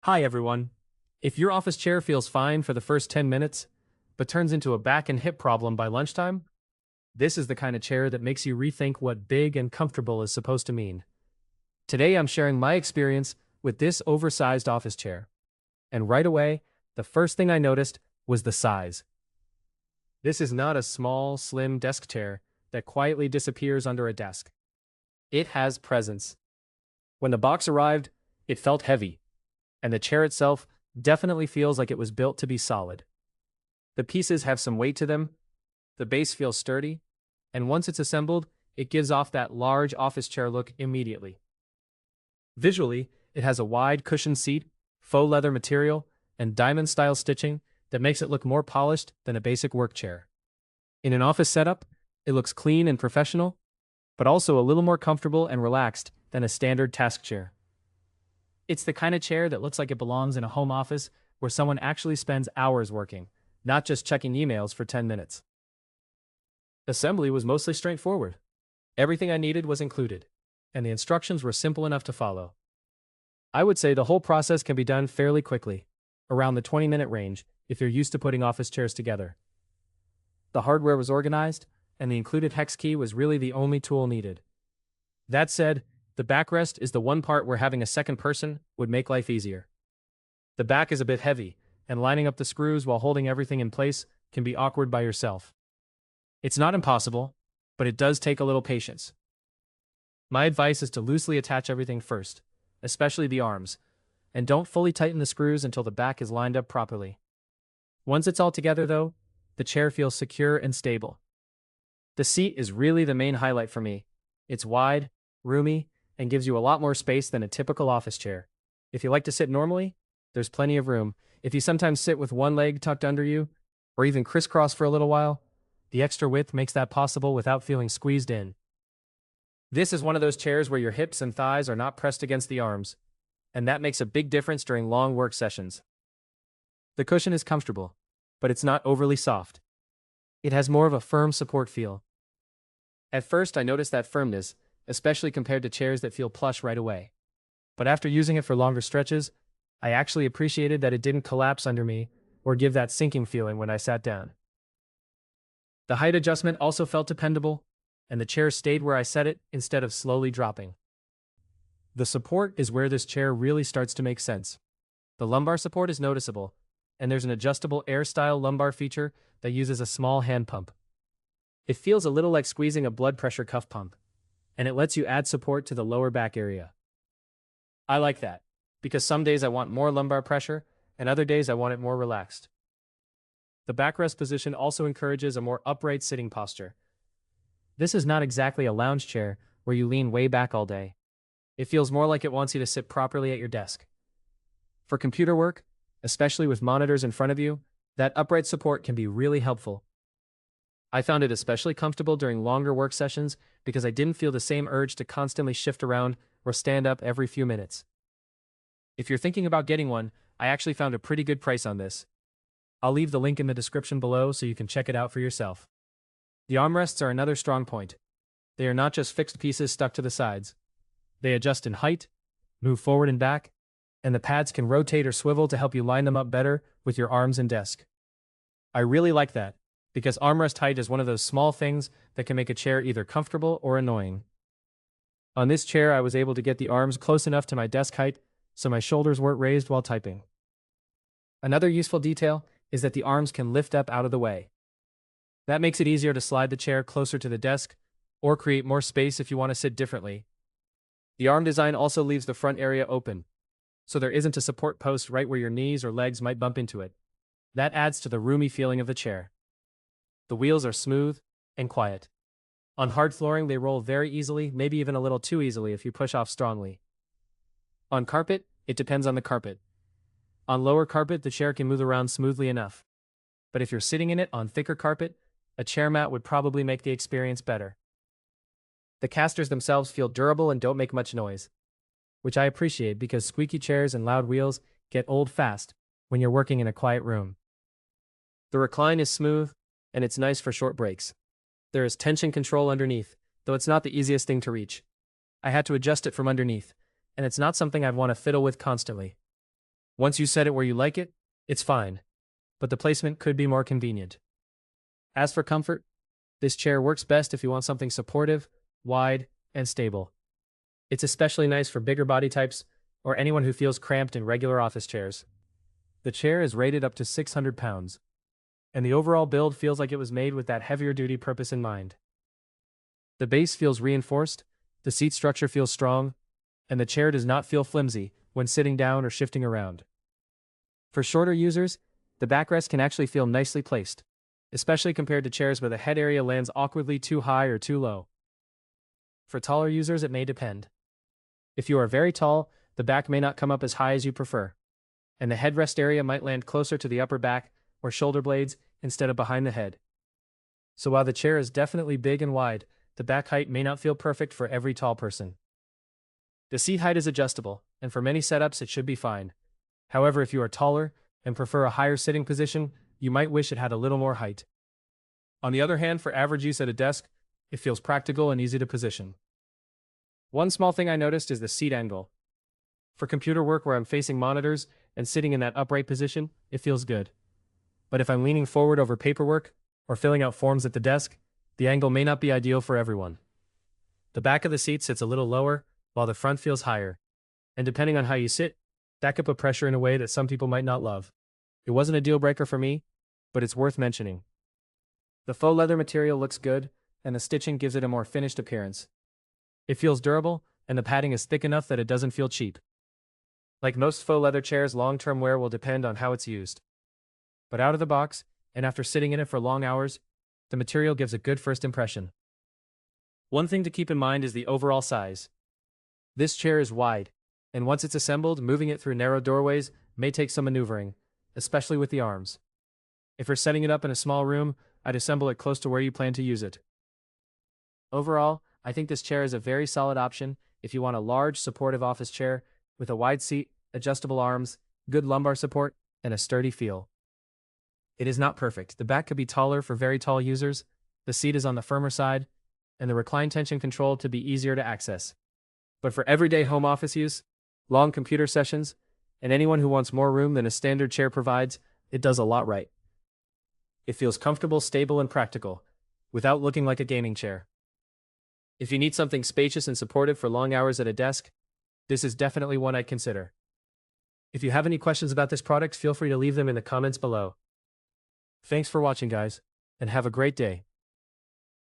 Hi everyone. If your office chair feels fine for the first 10 minutes, but turns into a back and hip problem by lunchtime, this is the kind of chair that makes you rethink what big and comfortable is supposed to mean. Today I'm sharing my experience with this oversized office chair. And right away, the first thing I noticed was the size. This is not a small, slim desk chair that quietly disappears under a desk. It has presence. When the box arrived, it felt heavy, and the chair itself definitely feels like it was built to be solid. The pieces have some weight to them, the base feels sturdy, and once it's assembled, it gives off that large office chair look immediately. Visually, it has a wide cushioned seat, faux leather material, and diamond-style stitching that makes it look more polished than a basic work chair. In an office setup, it looks clean and professional, but also a little more comfortable and relaxed than a standard task chair. It's the kind of chair that looks like it belongs in a home office where someone actually spends hours working, not just checking emails for 10 minutes. Assembly was mostly straightforward. Everything I needed was included, and the instructions were simple enough to follow. I would say the whole process can be done fairly quickly, around the 20-minute range if you're used to putting office chairs together. The hardware was organized, and the included hex key was really the only tool needed. That said, the backrest is the one part where having a second person would make life easier. The back is a bit heavy, and lining up the screws while holding everything in place can be awkward by yourself. It's not impossible, but it does take a little patience. My advice is to loosely attach everything first, especially the arms, and don't fully tighten the screws until the back is lined up properly. Once it's all together though, the chair feels secure and stable. The seat is really the main highlight for me. It's wide, roomy, and gives you a lot more space than a typical office chair. If you like to sit normally, there's plenty of room. If you sometimes sit with one leg tucked under you, or even crisscross for a little while, the extra width makes that possible without feeling squeezed in. This is one of those chairs where your hips and thighs are not pressed against the arms, and that makes a big difference during long work sessions. The cushion is comfortable, but it's not overly soft. It has more of a firm support feel. At first I noticed that firmness, especially compared to chairs that feel plush right away. But after using it for longer stretches, I actually appreciated that it didn't collapse under me or give that sinking feeling when I sat down. The height adjustment also felt dependable, and the chair stayed where I set it instead of slowly dropping. The support is where this chair really starts to make sense. The lumbar support is noticeable, and there's an adjustable air-style lumbar feature that uses a small hand pump. It feels a little like squeezing a blood pressure cuff pump, and it lets you add support to the lower back area. I like that, because some days I want more lumbar pressure, and other days I want it more relaxed. The backrest position also encourages a more upright sitting posture. This is not exactly a lounge chair where you lean way back all day. It feels more like it wants you to sit properly at your desk. For computer work, especially with monitors in front of you, that upright support can be really helpful. I found it especially comfortable during longer work sessions because I didn't feel the same urge to constantly shift around or stand up every few minutes. If you're thinking about getting one, I actually found a pretty good price on this. I'll leave the link in the description below so you can check it out for yourself. The armrests are another strong point. They are not just fixed pieces stuck to the sides. They adjust in height, move forward and back, and the pads can rotate or swivel to help you line them up better with your arms and desk. I really like that, because armrest height is one of those small things that can make a chair either comfortable or annoying. On this chair, I was able to get the arms close enough to my desk height so my shoulders weren't raised while typing. Another useful detail is that the arms can lift up out of the way. That makes it easier to slide the chair closer to the desk or create more space if you want to sit differently. The arm design also leaves the front area open, so there isn't a support post right where your knees or legs might bump into it. That adds to the roomy feeling of the chair. The wheels are smooth and quiet. On hard flooring, they roll very easily, maybe even a little too easily if you push off strongly. On carpet, it depends on the carpet. On lower carpet, the chair can move around smoothly enough. But if you're sitting in it on thicker carpet, a chair mat would probably make the experience better. The casters themselves feel durable and don't make much noise, which I appreciate because squeaky chairs and loud wheels get old fast when you're working in a quiet room. The recline is smooth, and it's nice for short breaks. There is tension control underneath, though it's not the easiest thing to reach. I had to adjust it from underneath, and it's not something I'd want to fiddle with constantly. Once you set it where you like it, it's fine, but the placement could be more convenient. As for comfort, this chair works best if you want something supportive, wide, and stable. It's especially nice for bigger body types or anyone who feels cramped in regular office chairs. The chair is rated up to 600 pounds, and the overall build feels like it was made with that heavier duty purpose in mind. The base feels reinforced, the seat structure feels strong, and the chair does not feel flimsy when sitting down or shifting around. For shorter users, the backrest can actually feel nicely placed, especially compared to chairs where the head area lands awkwardly too high or too low. For taller users, it may depend. If you are very tall, the back may not come up as high as you prefer, and the headrest area might land closer to the upper back or shoulder blades instead of behind the head. So while the chair is definitely big and wide, the back height may not feel perfect for every tall person. The seat height is adjustable, and for many setups it should be fine. However, if you are taller and prefer a higher sitting position, you might wish it had a little more height. On the other hand, for average use at a desk, it feels practical and easy to position. One small thing I noticed is the seat angle. For computer work where I'm facing monitors and sitting in that upright position, it feels good. But if I'm leaning forward over paperwork or filling out forms at the desk, the angle may not be ideal for everyone. The back of the seat sits a little lower, while the front feels higher. And depending on how you sit, that could put pressure in a way that some people might not love. It wasn't a deal breaker for me, but it's worth mentioning. The faux leather material looks good, and the stitching gives it a more finished appearance. It feels durable, and the padding is thick enough that it doesn't feel cheap. Like most faux leather chairs, long-term wear will depend on how it's used. But out of the box, and after sitting in it for long hours, the material gives a good first impression. One thing to keep in mind is the overall size. This chair is wide, and once it's assembled, moving it through narrow doorways may take some maneuvering, especially with the arms. If you're setting it up in a small room, I'd assemble it close to where you plan to use it. Overall, I think this chair is a very solid option if you want a large, supportive office chair with a wide seat, adjustable arms, good lumbar support, and a sturdy feel. It is not perfect. The back could be taller for very tall users, the seat is on the firmer side, and the recline tension control to be easier to access. But for everyday home office use, long computer sessions, and anyone who wants more room than a standard chair provides, it does a lot right. It feels comfortable, stable, and practical, without looking like a gaming chair. If you need something spacious and supportive for long hours at a desk, this is definitely one I'd consider. If you have any questions about this product, feel free to leave them in the comments below. Thanks for watching, guys, and have a great day.